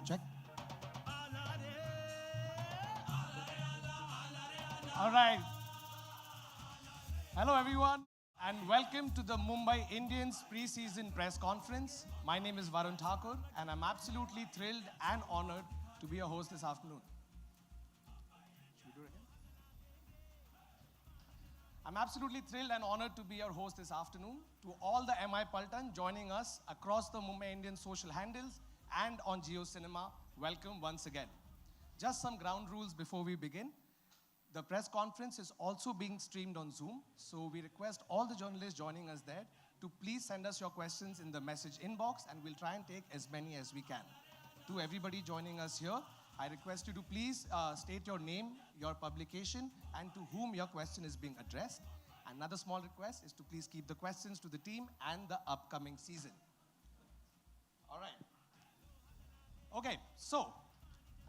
Check. All right. Hello, everyone, and welcome to the Mumbai Indians Pre-season press conference. My name is Varun Thakur, and I'm absolutely thrilled and honored to be your host this afternoon. Should we do it again? I'm absolutely thrilled and honored to be your host this afternoon. To all the MI Paltan joining us across the Mumbai Indians social handles and on Geo Cinema, welcome once again. Just some ground rules before we begin. The press conference is also being streamed on Zoom, so we request all the journalists joining us there to please send us your questions in the message inbox, and we'll try and take as many as we can. To everybody joining us here, I request you to please state your name, your publication, and to whom your question is being addressed. Another small request is to please keep the questions to the team and the upcoming season. All right. Okay, so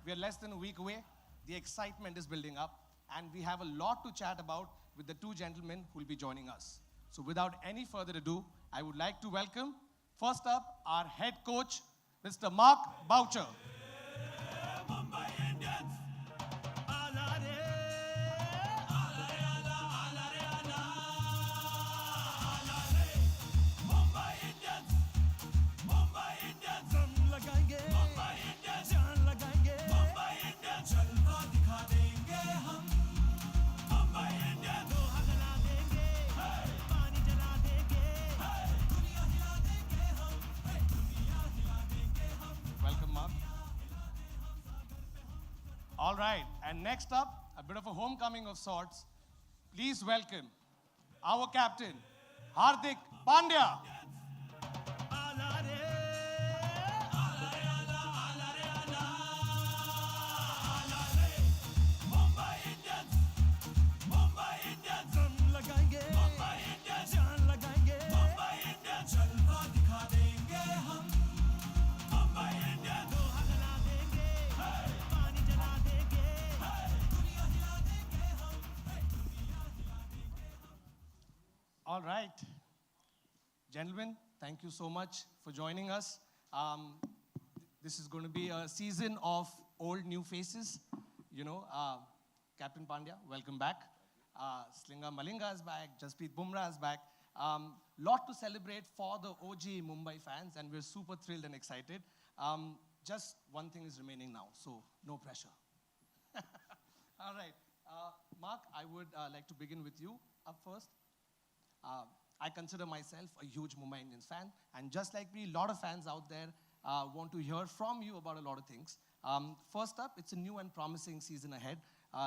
we are less than a week away. The excitement is building up, and we have a lot to chat about with the two gentlemen who will be joining us. So without any further ado, I would like to welcome, first up, our head coach, Mr. Mark Boucher. Mumbai Indians. Mumbai Indians. Mumbai Indians. दम लगाएंगे. Mumbai Indians. जान लगाएंगे. Mumbai Indians. जलवा दिखा देंगे हम. Mumbai Indians. लोहा जला देंगे. पानी जला देंगे. दुनिया हिला देंगे हम. दुनिया हिला देंगे हम. Welcome, Mark. All right, and next up, a bit of a homecoming of sorts. Please welcome our captain, Hardik Pandya. Mumbai Indians. Mumbai Indians. दम लगाएंगे. Mumbai Indians. जान लगाएंगे. Mumbai Indians. जलवा दिखा देंगे हम. Mumbai Indians. लोहा जला देंगे. पानी जला देंगे. दुनिया हिला देंगे हम. दुनिया हिला देंगे. All right. Gentlemen, thank you so much for joining us. This is going to be a season of old new faces. You know, Captain Pandya, welcome back. Slinga Malinga is back. Jasprit Bumrah is back. Lot to celebrate for the OG Mumbai fans, and we're super thrilled and excited. Just one thing is remaining now, so no pressure. All right. Mark, I would like to begin with you up first. I consider myself a huge Mumbai Indians fan, and just like me, a lot of fans out there want to hear from you about a lot of things. First up, it's a new and promising season ahead.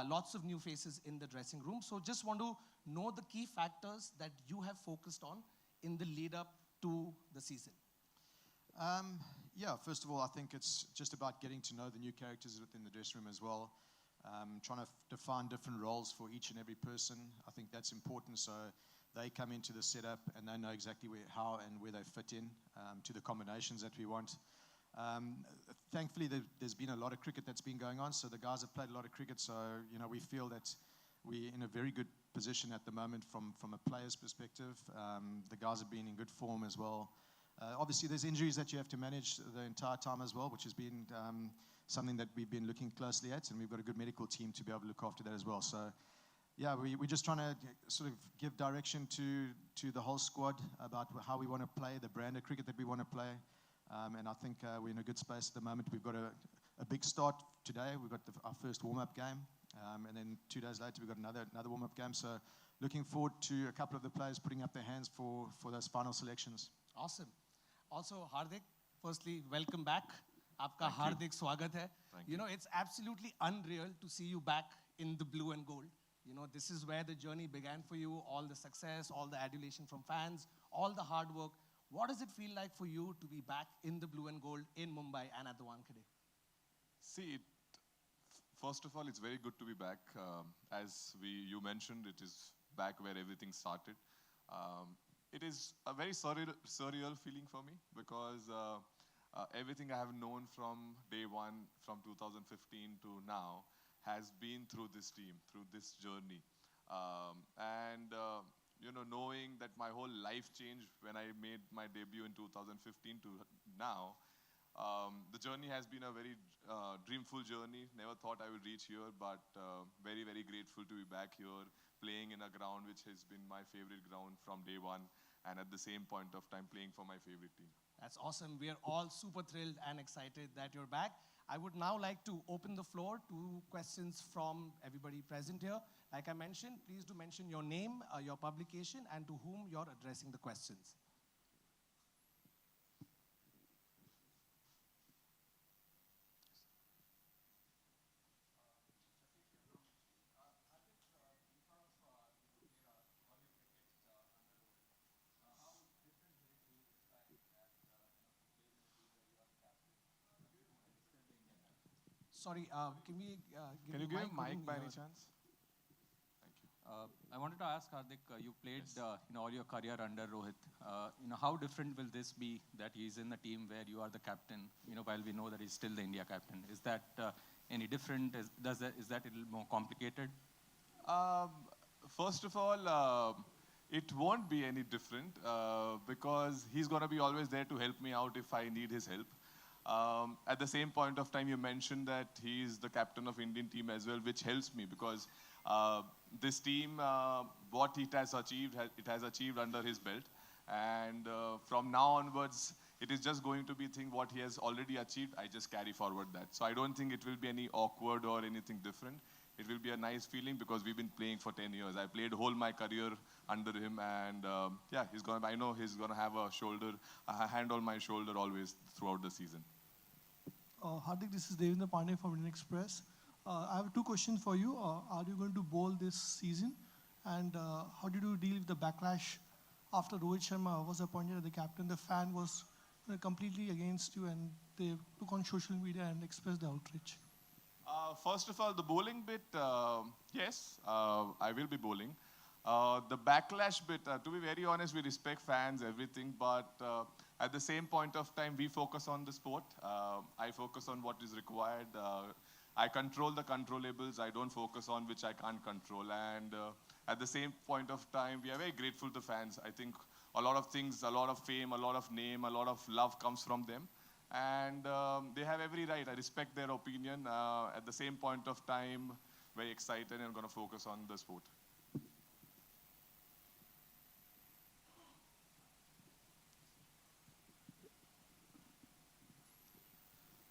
Lots of new faces in the dressing room. So just want to know the key factors that you have focused on in the lead up to the season. Yeah, first of all, I think it's just about getting to know the new characters within the dressing room as well. Trying to define different roles for each and every person. I think that's important, so they come into the setup and they know exactly how and where they fit in to the combinations that we want. Thankfully, there's been a lot of cricket that's been going on, so the guys have played a lot of cricket, so we feel that we're in a very good position at the moment from a player's perspective. The guys have been in good form as well. Obviously, there's injuries that you have to manage the entire time as well, which has been something that we've been looking closely at, and we've got a good medical team to be able to look after that as well. So, yeah, we're just trying to sort of give direction to the whole squad about how we want to play, the brand of cricket that we want to play. And I think we're in a good space at the moment. We've got a big start today. We've got our first warm-up game. And then 2 days later, we've got another warm-up game. So looking forward to a couple of the players putting up their hands for those final selections. Awesome. Also, Hardik, firstly, welcome back. Aapka Hardik swagat hai. Thank you. It's absolutely unreal to see you back in the blue and gold. This is where the journey began for you, all the success, all the adulation from fans, all the hard work. What does it feel like for you to be back in the blue and gold in Mumbai and at the Wankhede? See, first of all, it's very good to be back. As you mentioned, it is back where everything started. It is a very surreal feeling for me because everything I have known from day one, from 2015 to now, has been through this team, through this journey. Knowing that my whole life changed when I made my debut in 2015 to now, The journey has been a very dreamful journey. Never thought I would reach here, but very, very grateful to be back here, playing in a ground which has been my favorite ground from day one, and at the same point of time playing for my favorite team. That's awesome. We are all super thrilled and excited that you're back. I would now like to open the floor to questions from everybody present here. Like I mentioned, please do mention your name, your publication, and to whom you're addressing the questions. Sorry, can we Can you give a mic Couldn't by hear. any chance? Thank you. I wanted to ask Hardik, you played all your career under Rohit. How different will this be that he's in the team where you are the captain? While we know that he's still the India captain, is that any different? Is that a little more complicated? First of all, it won't be any different because he's going to be always there to help me out if I need his help. At the same point of time, you mentioned that he's the captain of Indian team as well, which helps me because this team, what it has achieved under his belt. And from now onwards, it is just going to be what he has already achieved. I just carry forward that. So I don't think it will be any awkward or anything different. It will be a nice feeling because we've been playing for 10 years. I played whole my career under him, and yeah, I know he's gonna have a hand on my shoulder always throughout the season. Hardik, this is Devendra Pandey from Indian Express. I have two questions for you. Are you going to bowl this season? And how did you deal with the backlash after Rohit Sharma was appointed as the captain? The fan was completely against you, and they took on social media and expressed their outrage. First of all, the bowling bit, yes, I will be bowling. The backlash bit, to be very honest, we respect fans, everything, but at the same point of time, we focus on the sport. I focus on what is required. I control the controllables. I don't focus on which I can't control. And at the same point of time, we are very grateful to fans. I think a lot of things, a lot of fame, a lot of name, a lot of love comes from them. And they have every right. I respect their opinion. At the same point of time, very excited and going to focus on the sport.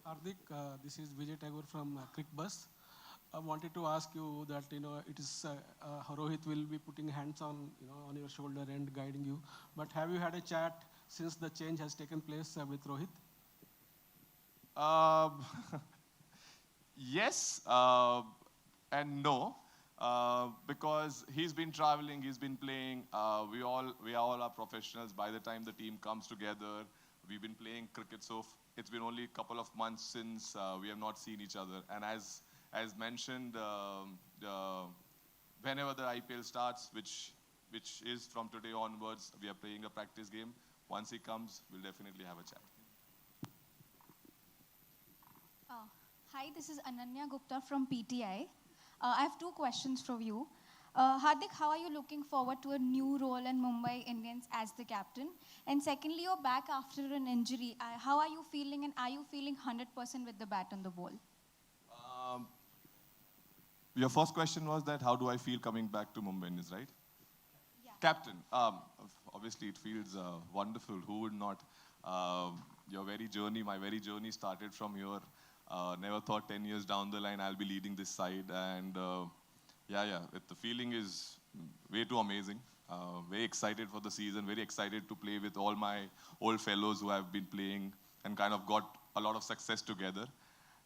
Hardik, this is Vijay Tagore from Crickbus. I wanted to ask you that it is Rohit will be putting hands on on your shoulder and guiding you. But have you had a chat since the change has taken place with Rohit? Yes and no, because he's been traveling, he's been playing. We all are professionals. By the time the team comes together, we've been playing cricket. So it's been only a couple of months since we have not seen each other. And as mentioned, whenever the IPL starts, which is from today onwards, we are playing a practice game. Once he comes, we'll definitely have a chat. Hi, this is Ananya Gupta from PTI. I have two questions for you. Hardik, how are you looking forward to a new role in Mumbai Indians as the captain? And secondly, you're back after an injury. How are you feeling, and are you feeling 100% with the bat on the ball? Your first question was that how do I feel coming back to Mumbai Indians, right? Yeah. Captain, obviously it feels wonderful. Who would not? My very journey started from here. Never thought 10 years down the line I'll be leading this side. And the feeling is way too amazing. Very excited for the season, very excited to play with all my old fellows who have been playing and kind of got a lot of success together.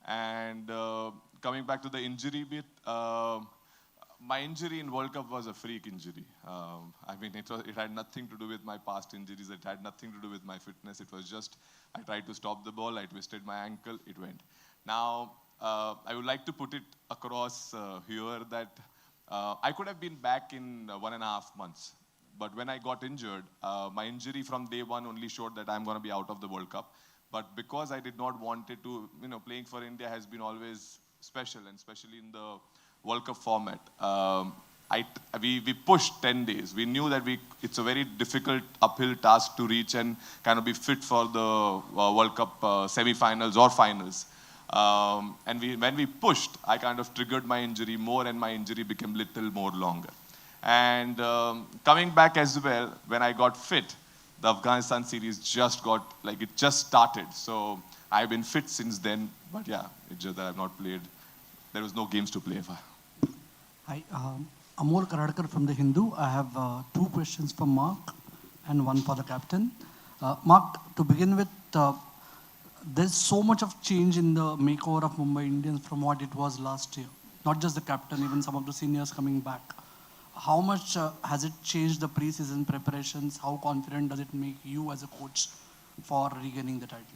And coming back to the injury bit, my injury in World Cup was a freak injury. It had nothing to do with my past injuries. It had nothing to do with my fitness. It was just, I tried to stop the ball, I twisted my ankle, it went. Now, I would like to put it across here that I could have been back in 1.5 months. But when I got injured, my injury from day one only showed that I'm going to be out of the World Cup. But because I did not want it to, playing for India has been always special, and especially in the World Cup format. we pushed 10 days. We knew that it's a very difficult uphill task to reach and kind of be fit for the World Cup semi-finals or finals. And when we pushed, I kind of triggered my injury more, and my injury became little more longer. And coming back as well, when I got fit, the Afghanistan series just started. So I've been fit since then, but yeah, it's just that I've not played. There was no games to play for. Hi, Amol Karadkar from The Hindu. I have two questions for Mark and one for the captain. Mark, to begin with, there's so much of change in the makeover of Mumbai Indians from what it was last year. Not just the captain, even some of the seniors coming back. How much has it changed the pre-season preparations? How confident does it make you as a coach for regaining the title?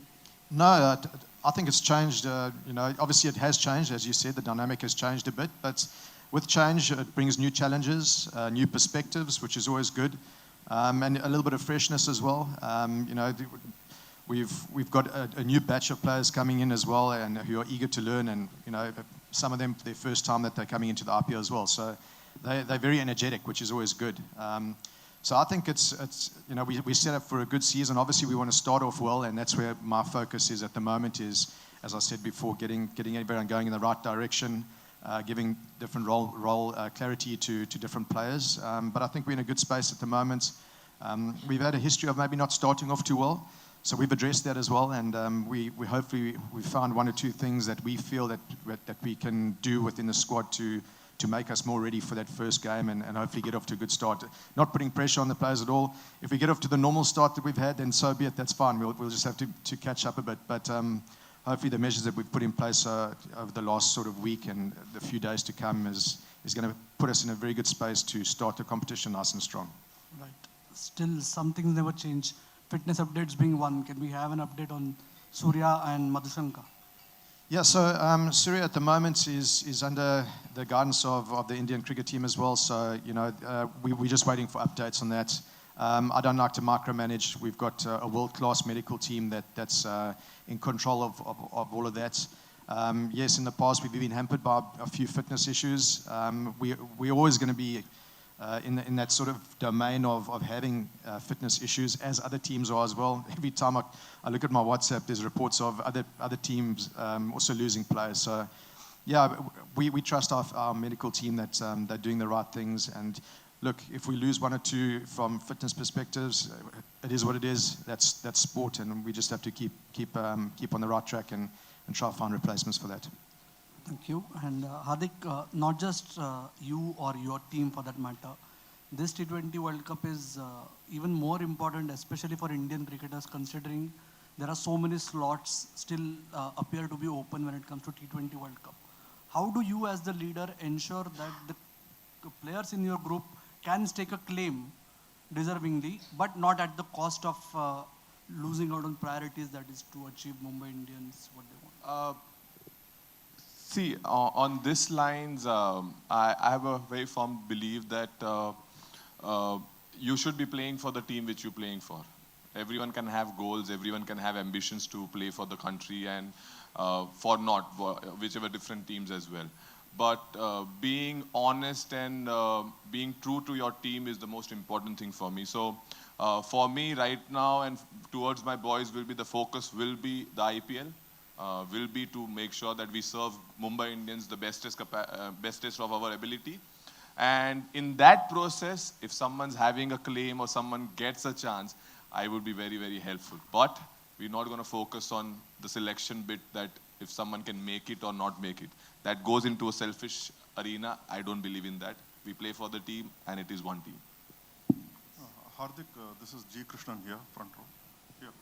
No, I think it's changed. Obviously it has changed, as you said. The dynamic has changed a bit, but with change, it brings new challenges, new perspectives, which is always good, and a little bit of freshness as well. We've got a new batch of players coming in as well, and who are eager to learn. And some of them their first time that they're coming into the IPL as well. So they're very energetic, which is always good. So I think it's we set up for a good season. Obviously, we want to start off well, and that's where my focus is at the moment. Is, as I said before, getting everyone going in the right direction, giving different role clarity to different players. But I think we're in a good space at the moment. We've had a history of maybe not starting off too well, so we've addressed that as well. And we hopefully we found one or two things that we feel that we can do within the squad to make us more ready for that first game and hopefully get off to a good start. Not putting pressure on the players at all. If we get off to the normal start that we've had, then so be it. That's fine. We'll just have to catch up a bit. But hopefully the measures that we've put in place over the last sort of week and the few days to come is going to put us in a very good space to start the competition nice and strong. Right. Still, some things never change. Fitness updates being one. Can we have an update on Surya and Madhusanka? Yeah, so Surya at the moment is under the guidance of the Indian cricket team as well. So, we're just waiting for updates on that. I don't like to micromanage. We've got a world-class medical team that's in control of all of that. Yes, in the past we've been hampered by a few fitness issues. We're always going to be in that sort of domain of having fitness issues, as other teams are as well. Every time I look at my WhatsApp, there's reports of other teams also losing players. So, yeah, we trust our medical team that they're doing the right things. And look, if we lose one or two from fitness perspectives, it is what it is. That's sport, and we just have to keep on the right track and try to find replacements for that. Thank you. And Hardik, not just you or your team for that matter, this T20 World Cup is even more important, especially for Indian cricketers, considering there are so many slots still appear to be open when it comes to T20 World Cup. How do you as the leader ensure that the players in your group can stake a claim deservingly, but not at the cost of losing out on priorities, that is to achieve Mumbai Indians what they want? See, on this lines, I have a very firm belief that you should be playing for the team which you're playing for. Everyone can have goals, everyone can have ambitions to play for the country and for whichever different teams as well. But being honest and being true to your team is the most important thing for me. So for me right now and towards my boys, the focus will be the IPL. Will be to make sure that we serve Mumbai Indians the bestest of our ability. And in that process, if someone's having a claim or someone gets a chance, I would be very, very helpful. But we're not going to focus on the selection bit, that if someone can make it or not make it. That goes into a selfish arena. I don't believe in that. We play for the team, and it is one team. Hardik, this is G. Krishnan here, front row. Here.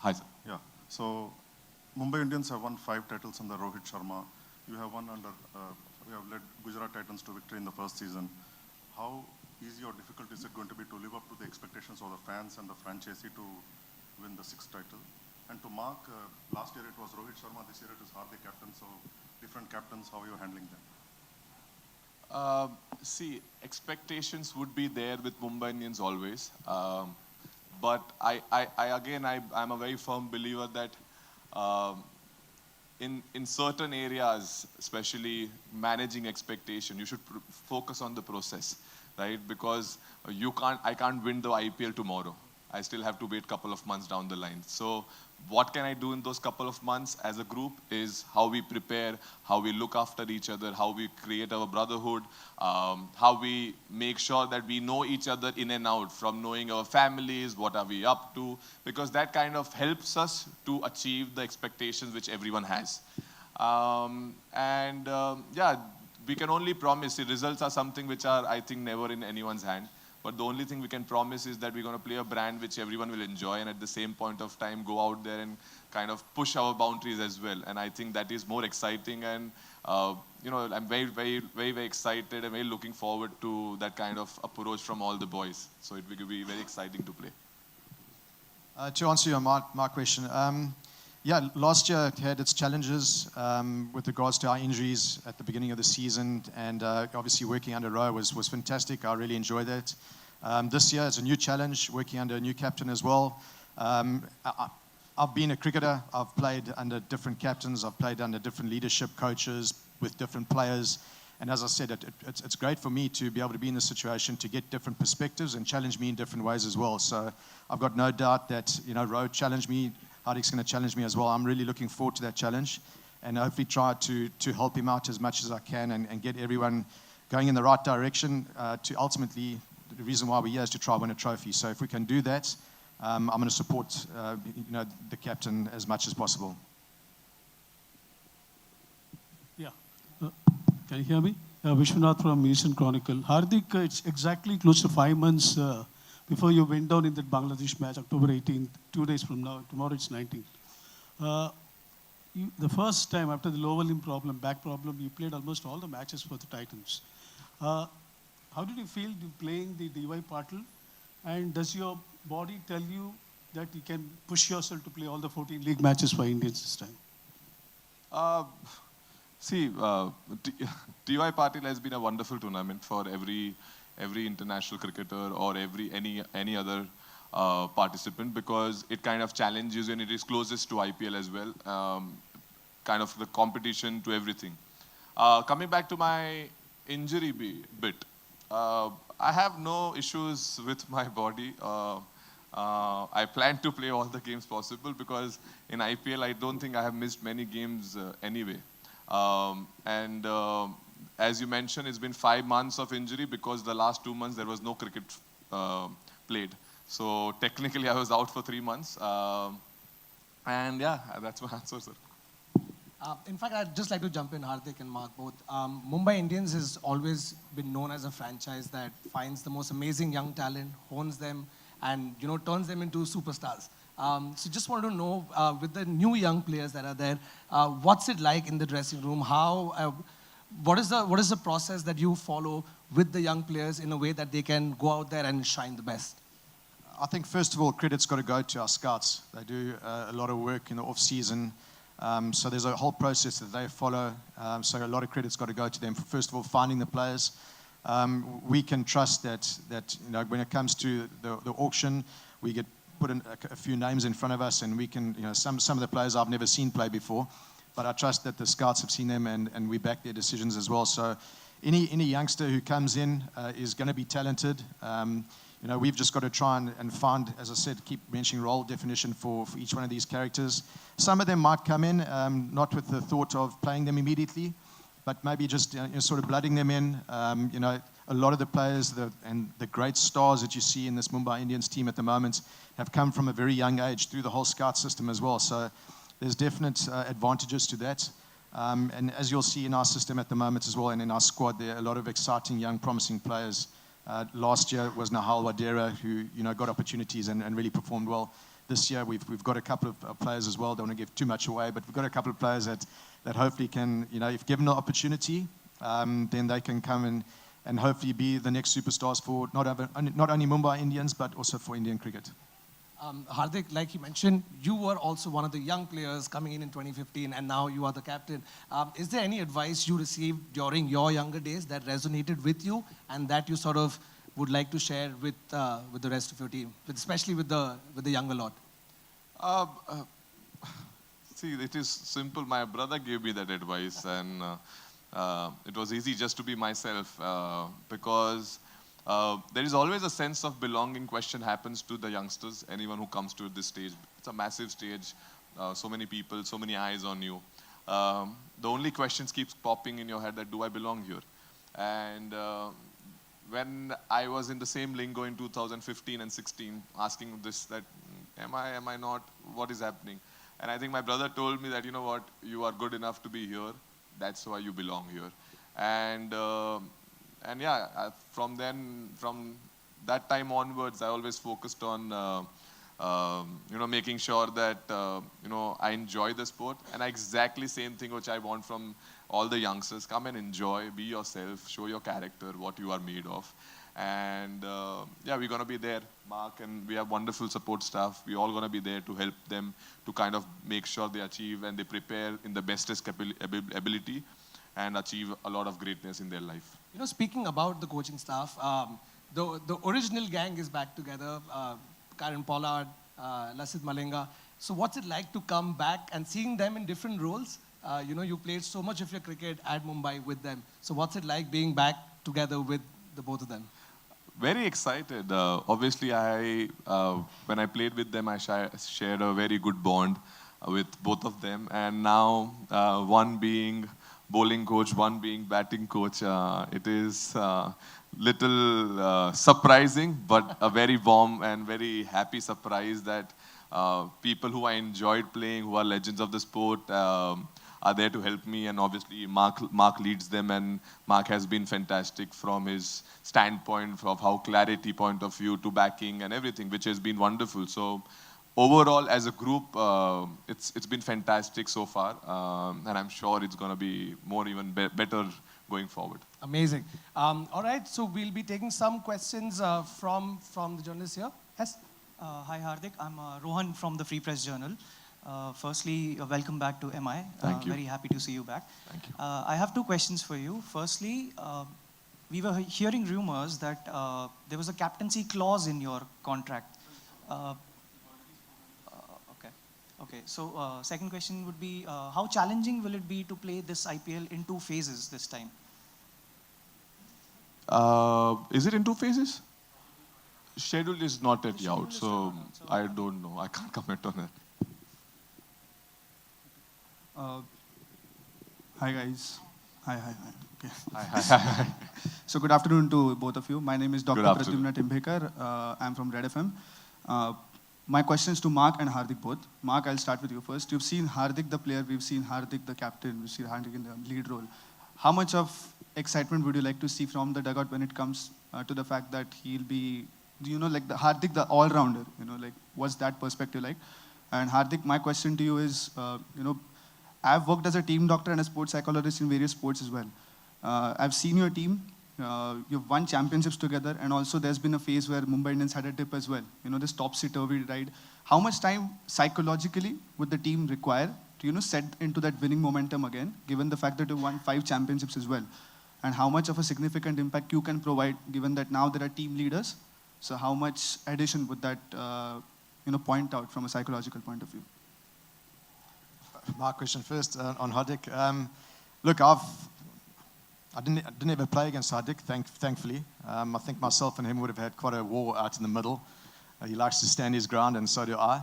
Hi, sir. Yeah. So Mumbai Indians have won 5 titles under Rohit Sharma. You have won we have led Gujarat Titans to victory in the first season. How easy or difficult is it going to be to live up to the expectations of the fans and the franchisee to win the 6th title? And to Mark, last year it was Rohit Sharma, this year it is Hardik captain, so different captains, how are you handling them? See, expectations would be there with Mumbai Indians always. But I'm a very firm believer that in certain areas, especially managing expectation, you should focus on the process, right? Because I can't win the IPL tomorrow. I still have to wait a couple of months down the line. So what can I do in those couple of months as a group is how we prepare, how we look after each other, how we create our brotherhood, how we make sure that we know each other in and out, from knowing our families, what are we up to, because that kind of helps us to achieve the expectations which everyone has. Yeah, we can only promise. The results are something which are, I think, never in anyone's hand. But the only thing we can promise is that we're going to play a brand which everyone will enjoy, and at the same point of time go out there and kind of push our boundaries as well. And I think that is more exciting, and I'm very, very, very, very excited and very looking forward to that kind of approach from all the boys. So it will be very exciting to play. To answer my question, yeah, last year it had its challenges with regards to our injuries at the beginning of the season, and obviously working under Rowe was fantastic. I really enjoyed that. This year it's a new challenge, working under a new captain as well. I've been a cricketer. I've played under different captains. I've played under different leadership coaches with different players. And as I said, it's great for me to be able to be in this situation, to get different perspectives and challenge me in different ways as well. So I've got no doubt that, Rowe challenged me. Hardik's going to challenge me as well. I'm really looking forward to that challenge, and hopefully try to help him out as much as I can, and get everyone going in the right direction, to ultimately, the reason why we're here is to try win a trophy. So if we can do that, I'm going to support the captain as much as possible. Yeah. Can you hear me? Vishwanath from Asian Chronicle. Hardik, it's exactly close to 5 months before you went down in that Bangladesh match, October 18th, 2 days from now. Tomorrow it's 19th. The first time after the lower limb problem, back problem, you played almost all the matches for the Titans. How did you feel playing the DY Patil? And does your body tell you that you can push yourself to play all the 14 league matches for Indians this time? See, DY Patil has been a wonderful tournament for every international cricketer or any other participant, because it kind of challenges you, and it is closest to IPL as well, kind of the competition to everything. Coming back to my injury bit, I have no issues with my body. I plan to play all the games possible, because in IPL I don't think I have missed many games anyway. As you mentioned, it's been 5 months of injury, because the last 2 months there was no cricket played. So technically I was out for 3 months. And yeah, that's my answer, sir. In fact, I'd just like to jump in, Hardik and Mark both. Mumbai Indians has always been known as a franchise that finds the most amazing young talent, hones them, and turns them into superstars. So just want to know, with the new young players that are there, what's it like in the dressing room? What is the process that you follow with the young players in a way that they can go out there and shine the best? I think first of all, credit's got to go to our scouts. They do a lot of work in the off season. So there's a whole process that they follow. So a lot of credit's got to go to them for, first of all, finding the players. We can trust that when it comes to the auction, we get put in a few names in front of us, and we can, some of the players I've never seen play before, but I trust that the scouts have seen them, and we back their decisions as well. So any youngster who comes in is going to be talented. We've just got to try and find, as I said, keep mentioning role definition for each one of these characters. Some of them might come in, not with the thought of playing them immediately, but maybe just sort of blooding them in. A lot of the players and the great stars that you see in this Mumbai Indians team at the moment have come from a very young age through the whole scout system as well. So there's definite advantages to that. And as you'll see in our system at the moment as well, and in our squad, there are a lot of exciting, young, promising players. Last year was Nahal Wadera, who got opportunities and really performed well. This year we've got a couple of players as well. Don't want to give too much away, but we've got a couple of players that hopefully can, if given the opportunity, then they can come and hopefully be the next superstars for not only Mumbai Indians, but also for Indian cricket. Hardik, like you mentioned, you were also one of the young players coming in 2015, and now you are the captain. Is there any advice you received during your younger days that resonated with you, and that you sort of would like to share with the rest of your team, especially with the younger lot? See, it is simple. My brother gave me that advice, and it was easy just to be myself because there is always a sense of belonging question happens to the youngsters, anyone who comes to this stage. It's a massive stage, so many people, so many eyes on you. The only questions keeps popping in your head that, do I belong here? And when I was in the same lingo in 2015 and 16, asking this, that, am I not, what is happening? And I think my brother told me that, you know what, you are good enough to be here, that's why you belong here. And yeah, from that time onwards, I always focused on, making sure that, I enjoy the sport. And exactly same thing which I want from all the youngsters. Come and enjoy, be yourself, show your character, what you are made of. And yeah, we're going to be there, Mark, and we have wonderful support staff. We're all going to be there to help them to kind of make sure they achieve and they prepare in the bestest ability and achieve a lot of greatness in their life. You know, speaking about the coaching staff, the original gang is back together. Karen Pollard, Lasith Malinga. So what's it like to come back and seeing them in different roles? You played so much of your cricket at Mumbai with them. So what's it like being back together with the both of them? Very excited. Obviously, when I played with them, I shared a very good bond with both of them. And now, one being bowling coach, one being batting coach, it is little surprising, but a very warm and very happy surprise that people who I enjoyed playing, who are legends of the sport, are there to help me. And obviously, Mark leads them, and Mark has been fantastic from his standpoint of how clarity point of view to backing and everything, which has been wonderful. So overall, as a group, it's been fantastic so far, and I'm sure it's going to be more even better going forward. Amazing. All right, so we'll be taking some questions from the journalists here. Yes? Hi, Hardik. I'm Rohan from the Free Press Journal. Firstly, welcome back to MI. Thank you. Very happy to see you back. Thank you. I have two questions for you. Firstly, we were hearing rumors that there was a captaincy clause in your contract. Okay. So, second question would be, how challenging will it be to play this IPL in 2 phases this time? Is it in 2 phases? Schedule is not yet out, so I don't know. I can't comment on that. Hi guys. Hi. Okay. Hi. So good afternoon to both of you. My name is Dr. Good afternoon. Pradyumna Timbhekar. I'm from Red FM. My question is to Mark and Hardik both. Mark, I'll start with you first. You've seen Hardik the player, we've seen Hardik the captain, we've seen Hardik in the lead role. How much of excitement would you like to see from the dugout when it comes to the fact that he'll be, like the Hardik, the all-rounder, what's that perspective like? And Hardik, my question to you is, I've worked as a team doctor and a sports psychologist in various sports as well. I've seen your team. You've won championships together, and also there's been a phase where Mumbai Indians had a dip as well. This topsy-turvy ride. How much time psychologically would the team require to set into that winning momentum again, given the fact that you won 5 championships as well? And how much of a significant impact you can provide, given that now there are team leaders? So how much addition would that point out from a psychological point of view? My question first on Hardik. Look, I didn't ever play against Hardik, thankfully. I think myself and him would have had quite a war out in the middle. He likes to stand his ground, and so do I.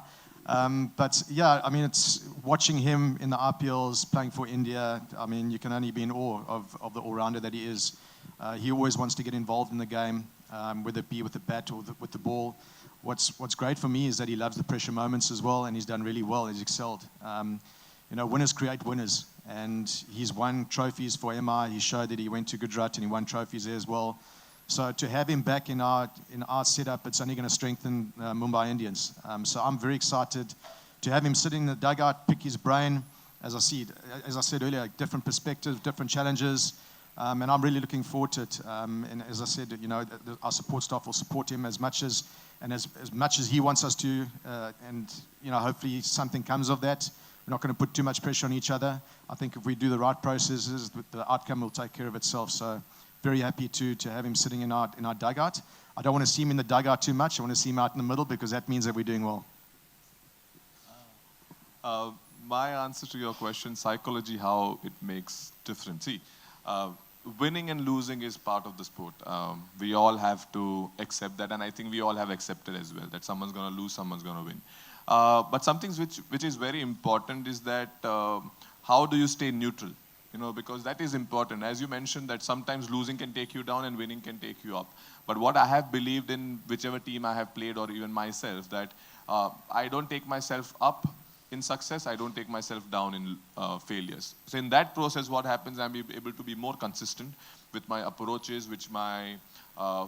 But yeah, I mean, it's watching him in the IPLs, playing for India. I mean, you can only be in awe of the all-rounder that he is. He always wants to get involved in the game, whether it be with the bat or with the ball. What's great for me is that he loves the pressure moments as well, and he's done really well. He's excelled. Winners create winners, and he's won trophies for MI. He showed that he went to Gujarat and he won trophies there as well. So to have him back in our setup, it's only going to strengthen Mumbai Indians. So I'm very excited to have him sitting in the dugout, pick his brain. As I said earlier, different perspectives, different challenges, and I'm really looking forward to it. And as I said, our support staff will support him as much as he wants us to, and hopefully something comes of that. We're not going to put too much pressure on each other. I think if we do the right processes, the outcome will take care of itself. So very happy to have him sitting in our dugout. I don't want to see him in the dugout too much. I want to see him out in the middle, because that means that we're doing well. my answer to your question, psychology, how it makes difference. See, winning and losing is part of the sport. We all have to accept that, and I think we all have accepted as well that someone's going to lose, someone's going to win. But something which is very important is that how do you stay neutral? You know, because that is important. As you mentioned, that sometimes losing can take you down and winning can take you up. But what I have believed in whichever team I have played, or even myself, that I don't take myself up in success, I don't take myself down in failures. So in that process, what happens, I'm able to be more consistent with my approaches, with my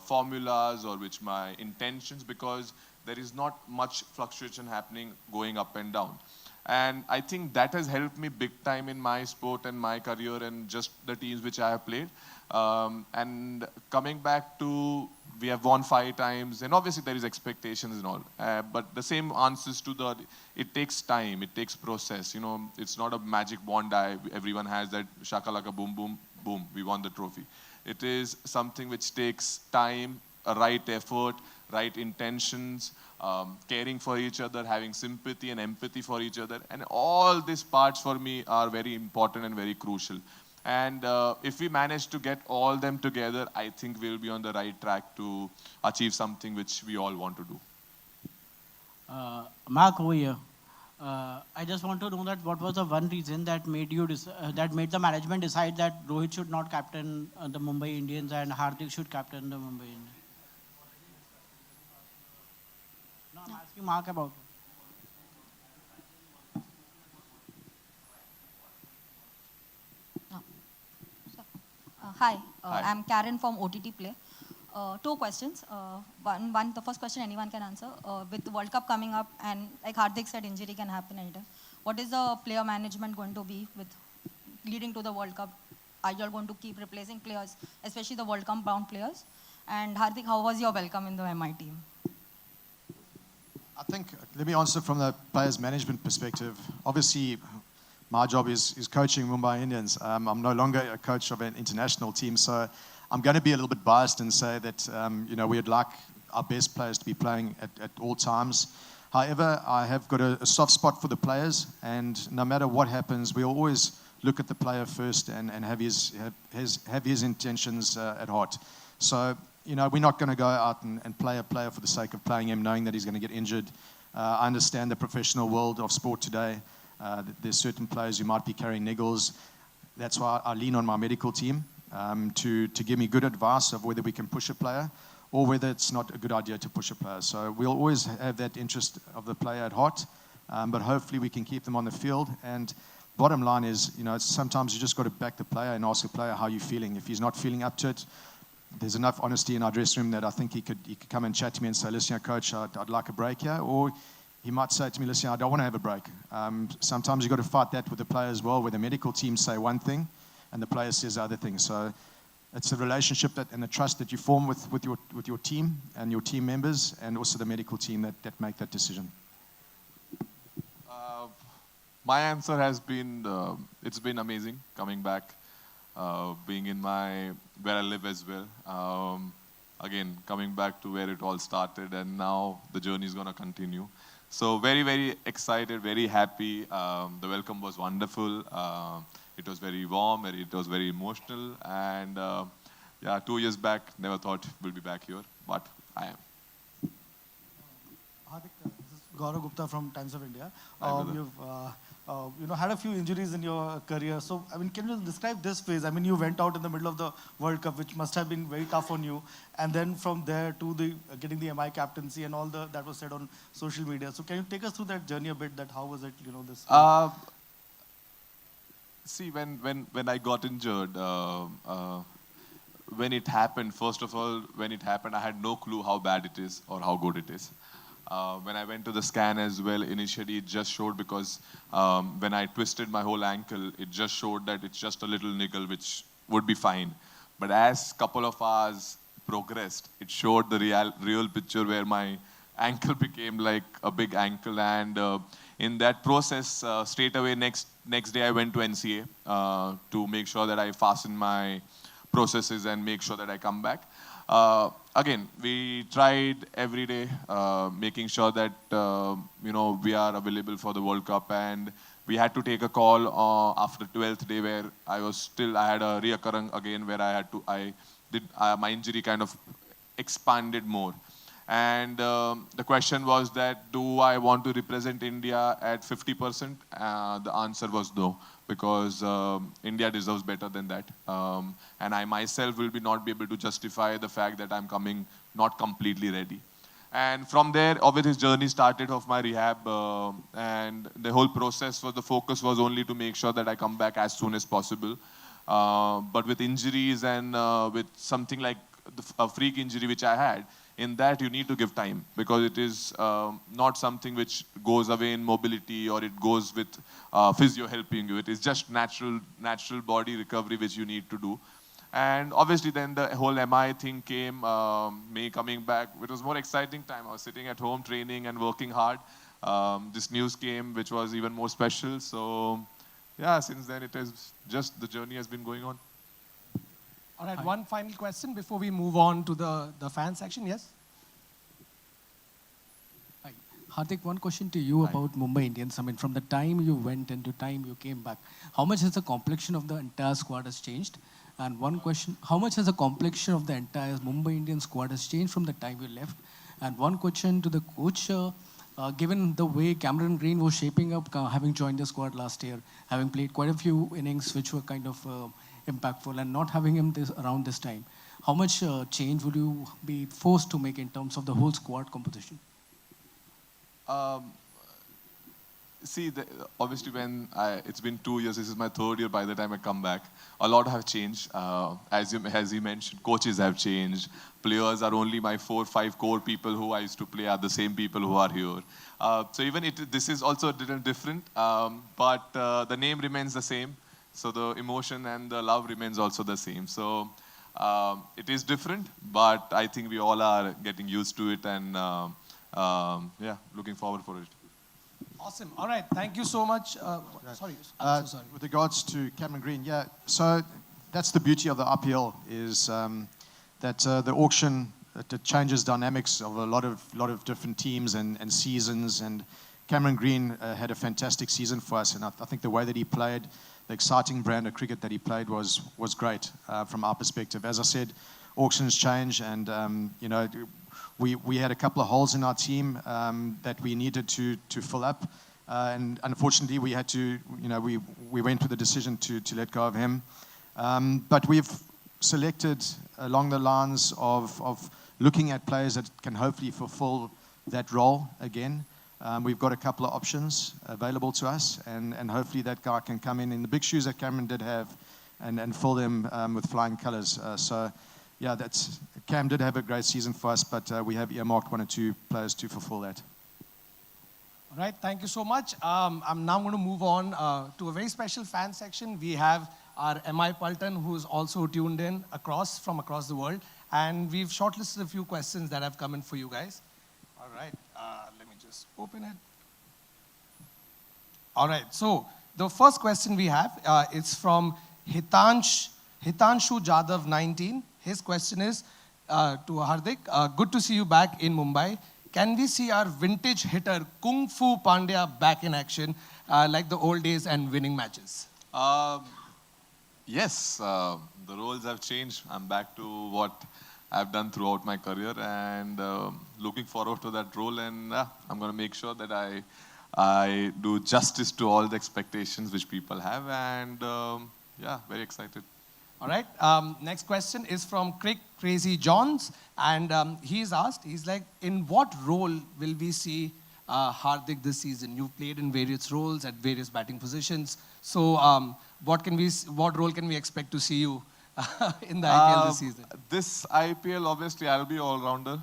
formulas, or with my intentions, because there is not much fluctuation happening going up and down. And I think that has helped me big time in my sport and my career and just the teams which I have played. And coming back to, we have won 5 times, and obviously there is expectations and all. But the same answers to it takes time, it takes process. You know, it's not a magic wand everyone has that shakalaka boom, boom, boom, we won the trophy. It is something which takes time, a right effort, right intentions, caring for each other, having sympathy and empathy for each other. And all these parts for me are very important and very crucial. And if we manage to get all them together, I think we'll be on the right track to achieve something which we all want to do. Mark, over here. I just want to know that what was the one reason that made you that made the management decide that Rohit should not captain the Mumbai Indians and Hardik should captain the Mumbai Indians? No, I'm asking Mark about it. Hi, Hi. I'm Karen from OTT Play. 2 questions. One, the first question anyone can answer. With the World Cup coming up, and like Hardik said, injury can happen anytime. What is the player management going to be with leading to the World Cup? Are you all going to keep replacing players, especially the World Cup bound players? And Hardik, how was your welcome in the MI team? I think, let me answer from the players' management perspective. Obviously, my job is coaching Mumbai Indians. I'm no longer a coach of an international team, so I'm going to be a little bit biased and say that we'd like our best players to be playing at all times. However, I have got a soft spot for the players, and no matter what happens, we'll always look at the player first and have his intentions at heart. So, we're not going to go out and play a player for the sake of playing him, knowing that he's going to get injured. I understand the professional world of sport today. There's certain players who might be carrying niggles. That's why I lean on my medical team to give me good advice of whether we can push a player or whether it's not a good idea to push a player. So we'll always have that interest of the player at heart, but hopefully we can keep them on the field. And bottom line is, sometimes you just got to back the player and ask the player how you're feeling. If he's not feeling up to it, there's enough honesty in our dressing room that I think he could come and chat to me and say, listen, coach, I'd like a break here. Or he might say to me, listen, I don't want to have a break. Sometimes you've got to fight that with the player as well, where the medical team say one thing and the player says other things. So it's a relationship and the trust that you form with your team and your team members, and also the medical team that make that decision. My answer has been, it's been amazing coming back, being in where I live as well. Again, coming back to where it all started, and now the journey is going to continue. So very, very excited, very happy. The welcome was wonderful. It was very warm, it was very emotional. And 2 years back, never thought we'll be back here, but I am. Hardik, this is Gaurav Gupta from Times of India. Hi, brother. You've had a few injuries in your career. So, can you describe this phase? You went out in the middle of the World Cup, which must have been very tough on you. And then from there to getting the MI captaincy and all that was said on social media. So, can you take us through that journey a bit? That how was it? This. See, when I got injured, when it happened, first of all, when it happened, I had no clue how bad it is or how good it is. When I went to the scan as well, initially it just showed because when I twisted my whole ankle, it just showed that it's just a little niggle, which would be fine. But as couple of hours progressed, it showed the real picture where my ankle became like a big ankle. And in that process, straight away next day I went to NCA to make sure that I fasten my processes and make sure that I come back. Again, we tried every day making sure that we are available for the World Cup, and we had to take a call after 12th day where I had a reoccurring again where my injury kind of expanded more. And the question was that, do I want to represent India at 50%? The answer was no, because India deserves better than that. And I myself will not be able to justify the fact that I'm coming not completely ready. And from there, obviously, his journey started of my rehab. And the whole process the focus was only to make sure that I come back as soon as possible. But with injuries and with something like a freak injury which I had, in that you need to give time, because it is not something which goes away in mobility or it goes with physio helping you. It is just natural body recovery which you need to do. And obviously then the whole MI thing came, me coming back. It was more exciting time. I was sitting at home training and working hard. This news came, which was even more special. So yeah, since then it is just, the journey has been going on. All right, one final question before we move on to the fan section. Yes? Hi. Hardik, one question to you about Mumbai Indians. I mean, from the time you went and to time you came back, how much has the complexion of the entire squad has changed? And one question, how much has the complexion of the entire Mumbai Indians squad has changed from the time you left? And one question to the coach, given the way Cameron Green was shaping up, having joined the squad last year, having played quite a few innings which were kind of impactful, and not having him around this time, how much change would you be forced to make in terms of the whole squad composition? See, obviously it's been 2 years, this is my 3rd year by the time I come back. A lot have changed. As you mentioned, coaches have changed. Players are only my 4 or 5 core people who I used to play are the same people who are here. So even this is also a little different, but the name remains the same. So the emotion and the love remains also the same. So it is different, but I think we all are getting used to it and yeah, looking forward for it. Awesome. All right. Thank you so much. Sorry. Sorry. With regards to Cameron Green, yeah, so that's the beauty of the IPL is that the auction, it changes dynamics of a lot of different teams and seasons. And Cameron Green had a fantastic season for us. And I think the way that he played, the exciting brand of cricket that he played was great from our perspective. As I said, auctions change, and you know, we had a couple of holes in our team that we needed to fill up, and unfortunately we had to, you know, we went with the decision to let go of him. But we've selected along the lines of looking at players that can hopefully fulfill that role again. We've got a couple of options available to us, and hopefully that guy can come in the big shoes that Cameron did have and fill them with flying colors. So yeah, Cam did have a great season for us, but we have earmarked 1 or 2 players to fulfill that. All right, thank you so much. I'm now going to move on to a very special fan section. We have our MI Paltan, who's also tuned in from across the world. And we've shortlisted a few questions that have come in for you guys. All right, let me just open it. All right, so the first question we have is from Hitanshu Jadhav 19. His question is to Hardik, good to see you back in Mumbai. Can we see our vintage hitter Kung Fu Pandya back in action like the old days and winning matches? Yes, the roles have changed. I'm back to what I've done throughout my career, and looking forward to that role. And I'm going to make sure that I do justice to all the expectations which people have. And yeah, very excited. All right. Next question is from Crazy Johns, and he's asked, he's like, in what role will we see Hardik this season? You've played in various roles at various batting positions. So what role can we expect to see you in the IPL this season? This IPL, obviously, I'll be all-rounder.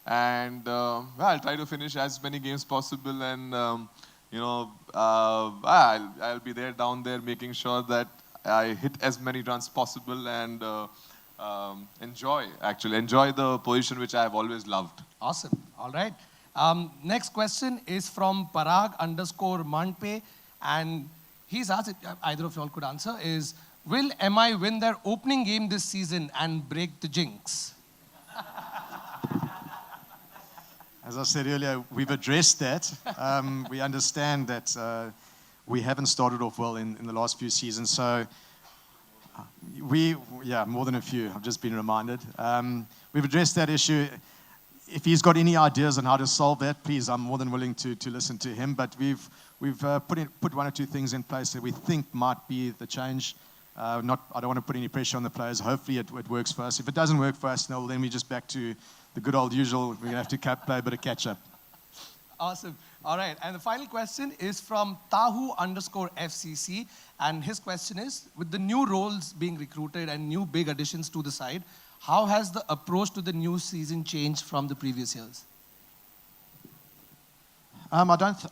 And well, I'll try to finish as many games possible. And, you know, I'll be there, down there, making sure that I hit as many runs possible and enjoy the position which I have always loved. Awesome. All right. Next question is from Parag_Manpe, and he's asked, either of y'all could answer, is, will MI win their opening game this season and break the jinx? As I said earlier, we've addressed that. We understand that we haven't started off well in the last few seasons. So more than a few. I've just been reminded. We've addressed that issue. If he's got any ideas on how to solve that, please, I'm more than willing to listen to him. But we've put one or two things in place that we think might be the change. I don't want to put any pressure on the players. Hopefully it works for us. If it doesn't work for us, no, then we're just back to the good old usual. We're going to have to play a bit of catch up. Awesome. All right. And the final question is from Tahu_FCC. And his question is, with the new roles being recruited and new big additions to the side, how has the approach to the new season changed from the previous years? I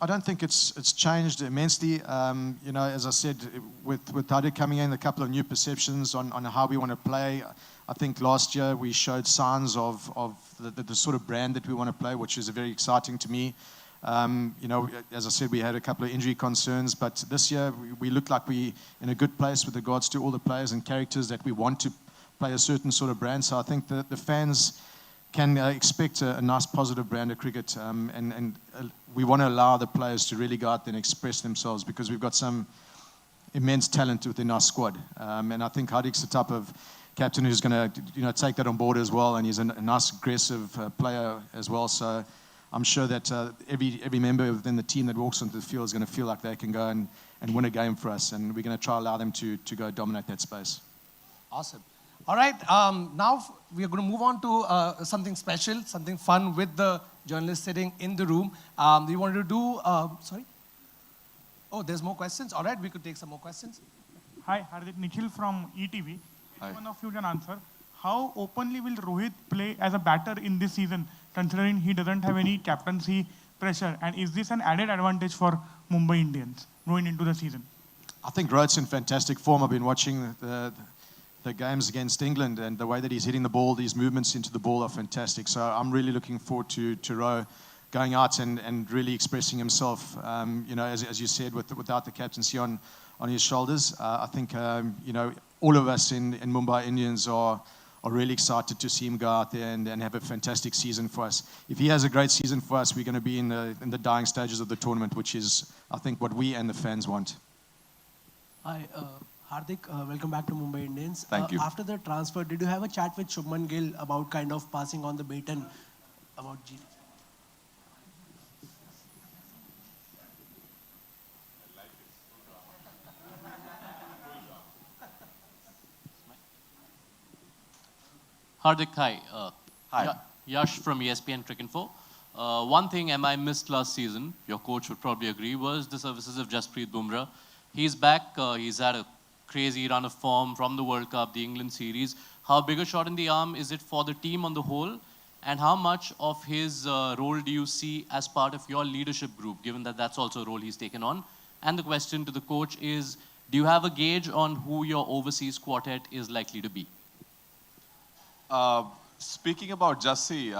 don't think it's changed immensely. As I said, with Hardik coming in, a couple of new perceptions on how we want to play. I think last year we showed signs of the sort of brand that we want to play, which is very exciting to me. As I said, we had a couple of injury concerns, but this year we look like we're in a good place with regards to all the players and characters that we want to play a certain sort of brand. So I think the fans can expect a nice positive brand of cricket, and we want to allow the players to really go out there and express themselves, because we've got some immense talent within our squad, and I think Hardik's the type of captain who's going to take that on board as well, and he's a nice aggressive player as well. So I'm sure that every member within the team that walks onto the field is going to feel like they can go and win a game for us, and we're going to try to allow them to go dominate that space. Awesome. All right, now we are going to move on to something special, something fun with the journalists sitting in the room. We wanted to do, sorry? Oh, there's more questions? All right, we could take some more questions. Hi, Hardik. Nikhil from ETV. Hi. One of you can answer. How openly will Rohit play as a batter in this season, considering he doesn't have any captaincy pressure? And is this an added advantage for Mumbai Indians going into the season? I think Rohit's in fantastic form. I've been watching the games against England, and the way that he's hitting the ball, these movements into the ball are fantastic. So I'm really looking forward to Roh going out and really expressing himself, as you said, without the captaincy on his shoulders. I think, all of us in Mumbai Indians are really excited to see him go out there and have a fantastic season for us. If he has a great season for us, we're going to be in the dying stages of the tournament, which is, I think, what we and the fans want. Hi, Hardik, welcome back to Mumbai Indians. Thank you. After the transfer, did you have a chat with Shubman Gill about kind of passing on the baton about G? Hardik, hi. Hi. Yash from ESPN Cricinfo. One thing MI missed last season, your coach would probably agree, was the services of Jasprit Bumrah. He's back. He's had a crazy run of form from the World Cup, the England series. How big a shot in the arm is it for the team on the whole? And how much of his role do you see as part of your leadership group, given that that's also a role he's taken on? And the question to the coach is, do you have a gauge on who your overseas quartet is likely to be? Speaking about Jassi,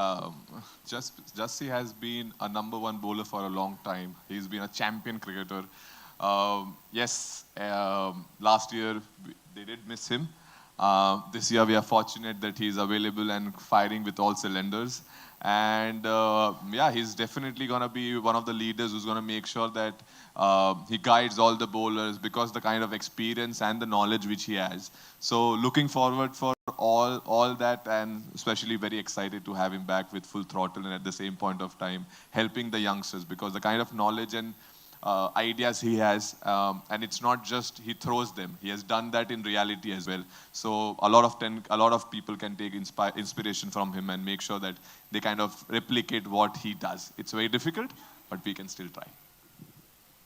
Jassi has been a #1 bowler for a long time. He's been a champion cricketer. Yes, last year they did miss him. This year we are fortunate that he's available and firing with all cylinders. And yeah, he's definitely going to be one of the leaders who's going to make sure that he guides all the bowlers, because the kind of experience and the knowledge which he has. So looking forward for all that, and especially very excited to have him back with full throttle, and at the same point of time helping the youngsters, because the kind of knowledge and ideas he has, and it's not just he throws them, he has done that in reality as well. So a lot of people can take inspiration from him and make sure that they kind of replicate what he does. It's very difficult, but we can still try.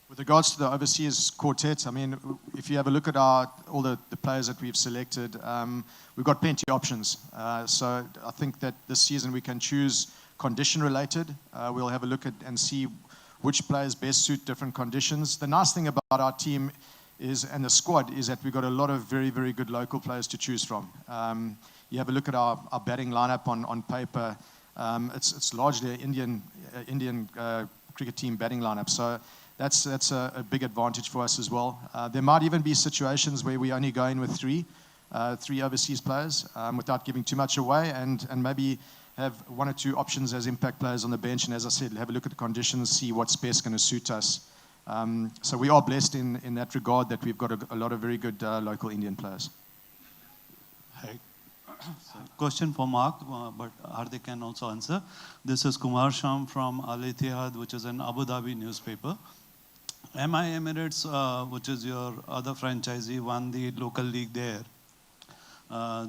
With regards to the overseas quartet, I mean, if you have a look at all the players that we've selected, we've got plenty of options. So I think that this season we can choose condition related. We'll have a look at and see which players best suit different conditions. The nice thing about our team is, and the squad, is that we've got a lot of very, very good local players to choose from. You have a look at our batting lineup on paper. It's largely an Indian cricket team batting lineup. So that's a big advantage for us as well. There might even be situations where we only go in with three overseas players without giving too much away, and maybe have one or two options as impact players on the bench, and as I said, have a look at the conditions, see what's best going to suit us. So we are blessed in that regard that we've got a lot of very good local Indian players. Hi. Question for Mark, but Hardik can also answer. This is Kumar Sham from Al Ittihad, which is an Abu Dhabi newspaper. MI Emirates, which is your other franchisee, won the local league there.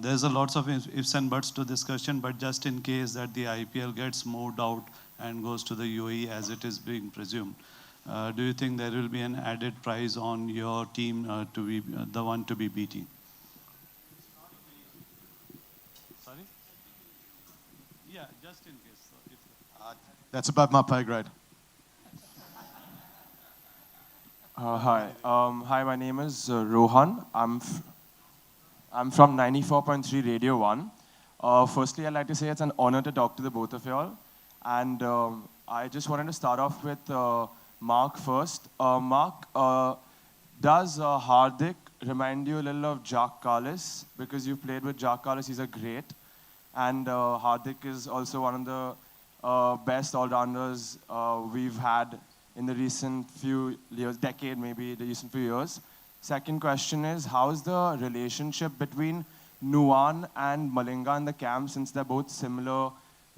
There's a lots of ifs and buts to discussion, but just in case that the IPL gets moved out and goes to the UAE as it is being presumed, do you think there will be an added prize on your team to be the one to be beating? Sorry? Yeah, just in case. So That's above my pay grade. Hi. Hi, my name is Rohan. I'm from 94.3 Radio 1. Firstly, I'd like to say it's an honor to talk to the both of y'all. And I just wanted to start off with Mark first. Mark, does Hardik remind you a little of Jacques Kallis? Because you played with Jacques Kallis, he's a great. And Hardik is also one of the best all-rounders we've had in the recent few years, decade maybe, the recent few years. Second question is, how is the relationship between Nuwan and Malinga in the camp, since they're both similar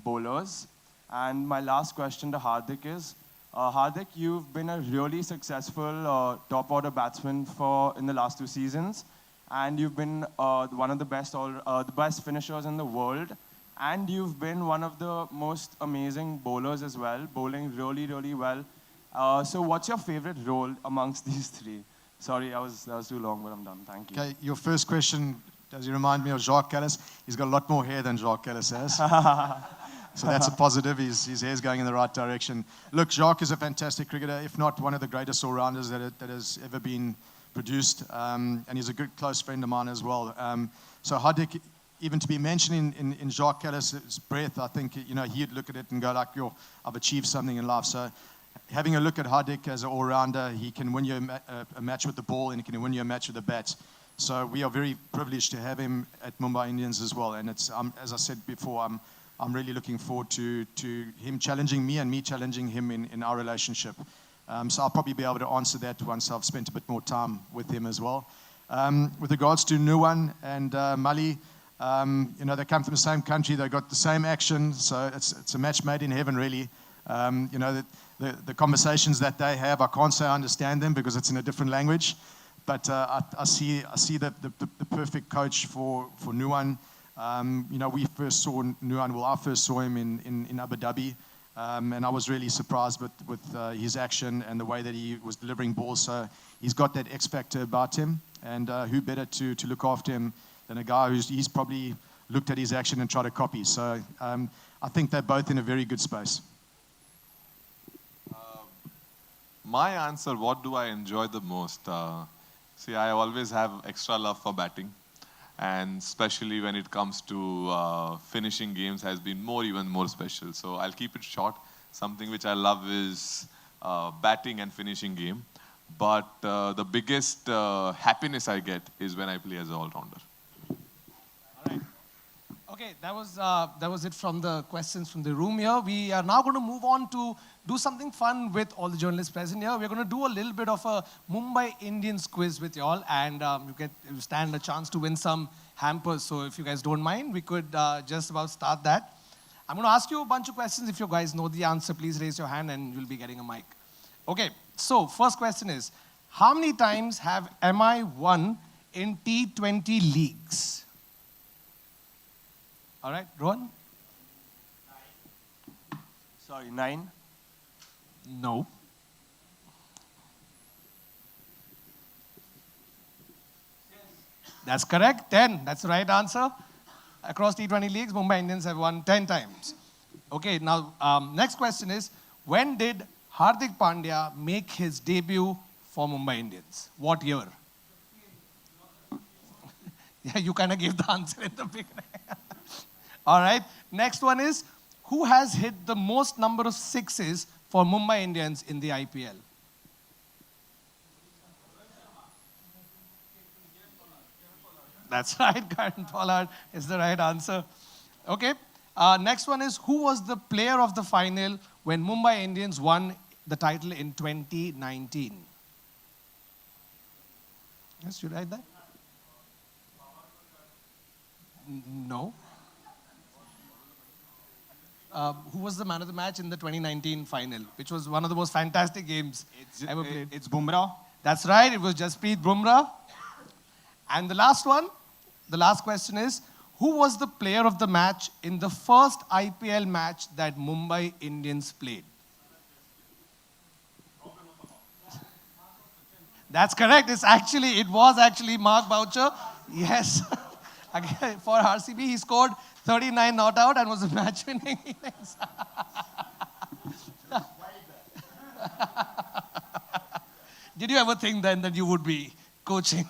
bowlers? And my last question to Hardik is, Hardik, you've been a really successful top-order batsman in the last 2 seasons, and you've been one of the best finishers in the world, and you've been one of the most amazing bowlers as well, bowling really, really well. So what's your favorite role amongst these three? Sorry, that was too long, but I'm done. Thank you. Okay, your first question, does he remind me of Jacques Kallis? He's got a lot more hair than Jacques Kallis has. So that's a positive. His hair's going in the right direction. Look, Jacques is a fantastic cricketer, if not one of the greatest all-rounders that has ever been produced. And he's a good close friend of mine as well. So Hardik, even to be mentioned in Jacques Kallis' breath, I think he'd look at it and go like, yo, I've achieved something in life. So having a look at Hardik as an all-rounder, he can win you a match with the ball and he can win you a match with the bat. So we are very privileged to have him at Mumbai Indians as well. And it's, as I said before, I'm really looking forward to him challenging me and me challenging him in our relationship. So I'll probably be able to answer that once I've spent a bit more time with him as well. With regards to Nuwan and Mali, they come from the same country, they've got the same action, so it's a match made in heaven, really. The conversations that they have, I can't say I understand them because it's in a different language, but I see the perfect coach for Nuwan. We first saw Nuwan, I first saw him in Abu Dhabi, and I was really surprised with his action and the way that he was delivering balls. So he's got that X factor about him, and who better to look after him than a guy he's probably looked at his action and tried to copy. So I think they're both in a very good space. My answer, what do I enjoy the most? See, I always have extra love for batting, and especially when it comes to finishing games has been even more special. So I'll keep it short. Something which I love is batting and finishing game. But the biggest happiness I get is when I play as an all-rounder. Okay, that was it from the questions from the room here. We are now going to move on to do something fun with all the journalists present here. We're going to do a little bit of a Mumbai Indians quiz with you all, and you stand a chance to win some hampers. So if you guys don't mind, we could just about start that. I'm going to ask you a bunch of questions. If you guys know the answer, please raise your hand and you'll be getting a mic. Okay, so first question is, how many times have MI won in T20 leagues? All right, Rohan? Sorry, 9? No. That's correct, 10. That's the right answer. Across T20 leagues, Mumbai Indians have won 10 times. Okay, now next question is, when did Hardik Pandya make his debut for Mumbai Indians? What year? Yeah, you kind of gave the answer in the beginning. All right, next one is, who has hit the most number of sixes for Mumbai Indians in the IPL? That's right, Karan Pollard is the right answer. Okay, Next one is, who was the player of the final when Mumbai Indians won the title in 2019? Yes, you write that? No. Who was the man of the match in the 2019 final, which was one of the most fantastic games ever played? It's Bumrah. That's right, it was Jasprit Bumrah. And the last one, the last question is, who was the player of the match in the first IPL match that Mumbai Indians played? That's correct. It was actually Mark Boucher. Yes. Again, for RCB, he scored 39 not out and was a match-winning innings. Did you ever think then that you would be coaching?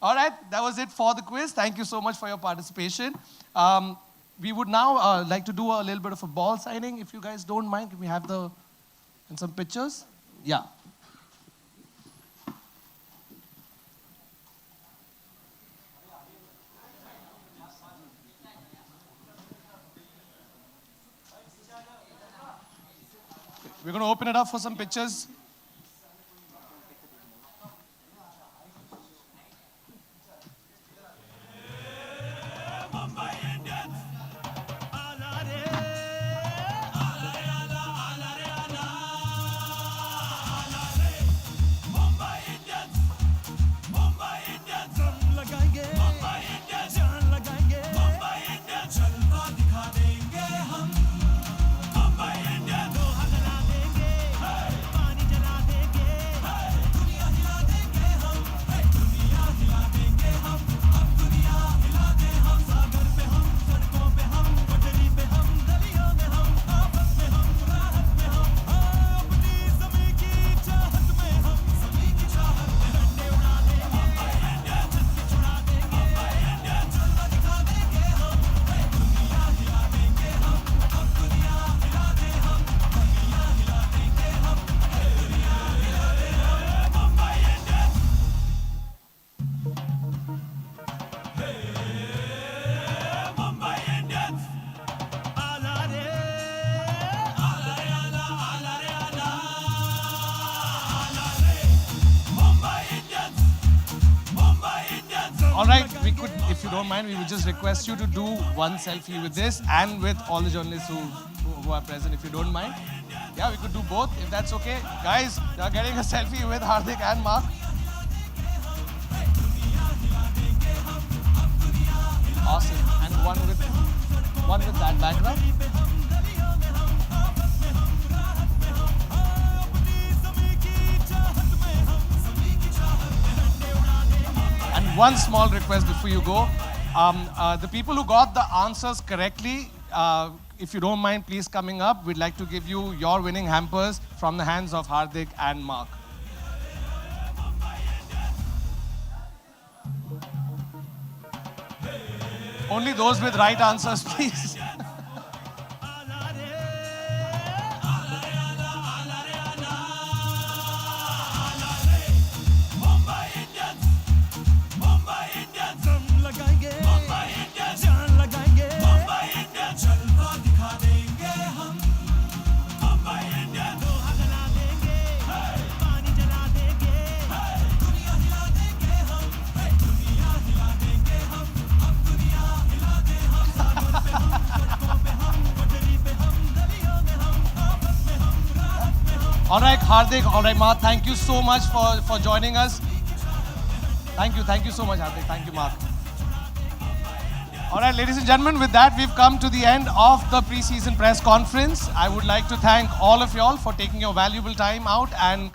All right, that was it for the quiz. Thank you so much for your participation. We would now like to do a little bit of a ball signing, if you guys don't mind. Can we have and some pictures? Yeah. We're going to open it up for some pictures. All right, we could, if you don't mind, we would just request you to do one selfie with this and with all the journalists who are present, if you don't mind. Yeah, we could do both, if that's okay. Guys, they are getting a selfie with Hardik and Mark. Awesome. And one with that background. And one small request before you go. The people who got the answers correctly, if you don't mind, please coming up. We'd like to give you your winning hampers from the hands of Hardik and Mark. Only those with right answers, please. All right, Hardik, all right, Mark, thank you so much for joining us. Thank you so much, Hardik. Thank you, Mark. All right, ladies and gentlemen, with that, we've come to the end of the pre-season press conference. I would like to thank all of y'all for taking your valuable time out and